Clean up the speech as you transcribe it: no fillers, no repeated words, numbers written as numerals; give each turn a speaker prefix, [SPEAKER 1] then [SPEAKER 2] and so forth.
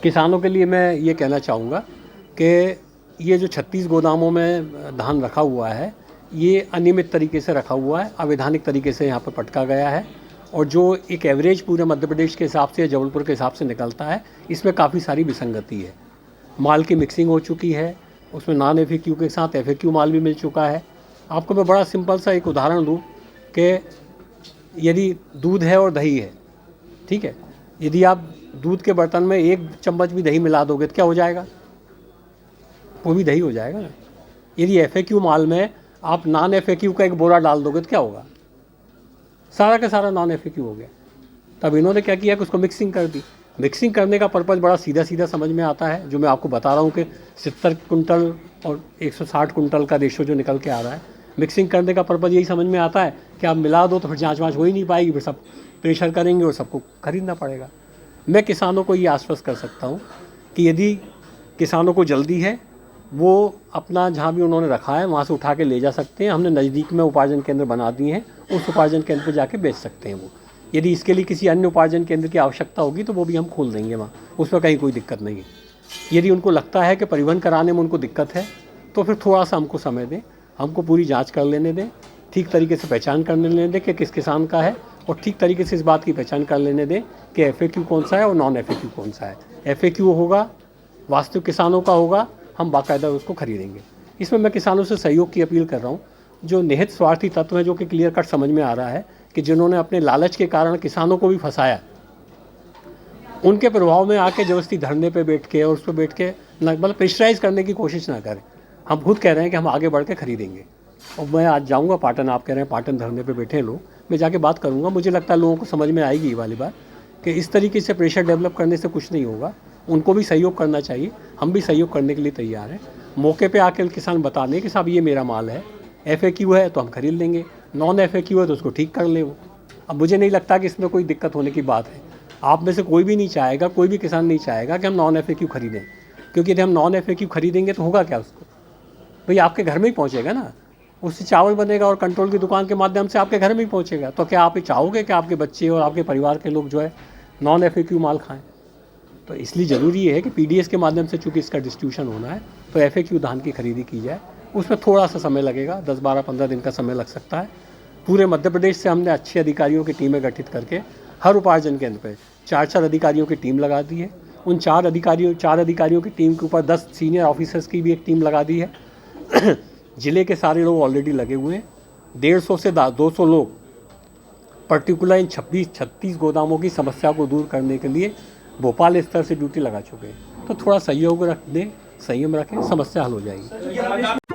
[SPEAKER 1] किसानों के लिए मैं ये कहना चाहूँगा कि ये जो 36 गोदामों में धान रखा हुआ है, ये अनियमित तरीके से रखा हुआ है, अवैधानिक तरीके से यहाँ पर पटका गया है और जो एक एवरेज पूरे मध्य प्रदेश के हिसाब से या जबलपुर के हिसाब से निकलता है, इसमें काफ़ी सारी विसंगति है। माल की मिक्सिंग हो चुकी है, उसमें नॉन FAQ के साथ FAQ माल भी मिल चुका है। आपको मैं बड़ा सिंपल सा एक उदाहरण दूँ कि यदि दूध है और दही है, ठीक है, यदि आप दूध के बर्तन में 1 चम्मच भी दही मिला दोगे तो क्या हो जाएगा? वो भी दही हो जाएगा ना। यदि FAQ माल में आप नॉन FAQ का एक बोरा डाल दोगे तो क्या होगा? सारा का सारा नॉन FAQ हो गया। तब इन्होंने क्या किया कि उसको मिक्सिंग कर दी। मिक्सिंग करने का पर्पज़ बड़ा सीधा सीधा समझ में आता है, जो मैं आपको बता रहा हूँ कि 70 कुंटल और 160 कुंटल का रेशो जो निकल के आ रहा है। मिक्सिंग करने का पर्पज़ यही समझ में आता है कि आप मिला दो तो फिर जाँच वाँच हो ही नहीं पाएगी, फिर सब प्रेशर करेंगे और सबको खरीदना पड़ेगा। मैं किसानों को ये आश्वस्त कर सकता हूँ कि यदि किसानों को जल्दी है, वो अपना जहाँ भी उन्होंने रखा है वहाँ से उठा के ले जा सकते हैं। हमने नज़दीक में उपार्जन केंद्र बना दिए हैं, उस उपार्जन केंद्र पर जाके बेच सकते हैं वो। यदि इसके लिए किसी अन्य उपार्जन केंद्र की आवश्यकता होगी तो वो भी हम खोल देंगे वहाँ, उसमें कहीं कोई दिक्कत नहीं है। यदि उनको लगता है कि परिवहन कराने में उनको दिक्कत है तो फिर थोड़ा सा हमको समय दें, हमको पूरी जाँच कर लेने दें, ठीक तरीके से पहचान कर लेने दें कि किस किसान का है, और ठीक तरीके से इस बात की पहचान कर लेने दें कि FAQ कौन सा है और नॉन FAQ कौन सा है। FAQ होगा, वास्तविक किसानों का होगा, हम बाकायदा उसको खरीदेंगे। इसमें मैं किसानों से सहयोग की अपील कर रहा हूँ। जो निहित स्वार्थी तत्व हैं, जो कि क्लियर कट समझ में आ रहा है कि जिन्होंने अपने लालच के कारण किसानों को भी फंसाया, उनके प्रभाव में आके जबरदस्ती धरने पे बैठ के और उस पर बैठ के मतलब प्रेशराइज करने की कोशिश ना करें। हम खुद कह रहे हैं कि हम आगे बढ़ के खरीदेंगे। और मैं आज जाऊँगा पाटन, आप कह रहे हैं पाटन धरने पे बैठे लोग, मैं जाके बात करूँगा। मुझे लगता है लोगों को समझ में आएगी ये वाली बात कि इस तरीके से प्रेशर डेवलप करने से कुछ नहीं होगा। उनको भी सहयोग करना चाहिए, हम भी सहयोग करने के लिए तैयार हैं। मौके पे आके किसान बता दें कि साहब ये मेरा माल है, FAQ है तो हम खरीद लेंगे, नॉन FAQ है तो उसको ठीक कर ले वो। अब मुझे नहीं लगता कि इसमें कोई दिक्कत होने की बात है। आप में से कोई भी नहीं चाहेगा, कोई भी किसान नहीं चाहेगा कि हम नॉन FAQ खरीदें, क्योंकि यदि हम नॉन FAQ खरीदेंगे तो होगा क्या? उसको भाई आपके घर में ही पहुँचेगा ना, उससे चावल बनेगा और कंट्रोल की दुकान के माध्यम से आपके घर में ही पहुँचेगा। तो क्या आप ये चाहोगे कि आपके बच्चे और आपके परिवार के लोग जो है नॉन FAQ माल खाएँ? तो इसलिए ज़रूरी है कि PDS के माध्यम से चूँकि इसका डिस्ट्रीब्यूशन होना है तो FAQ धान की खरीदी की जाए। उसमें थोड़ा सा समय लगेगा, 10, 12, 15 दिन का समय लग सकता है। पूरे मध्य प्रदेश से हमने अच्छे अधिकारियों की टीमें गठित करके हर उपार्जन केंद्र पे 4-4 अधिकारियों की टीम लगा दी है। उन 4 अधिकारियों की टीम के ऊपर 10 सीनियर ऑफिसर्स की भी एक टीम लगा दी है। ज़िले के सारे लोग ऑलरेडी लगे हुए हैं। 150 से 200 लोग पर्टिकुलर इन 36 गोदामों की समस्या को दूर करने के लिए भोपाल स्तर से ड्यूटी लगा चुके हैं। तो थोड़ा सहयोग रख दें, संयम रखें, समस्या हल हो जाएगी।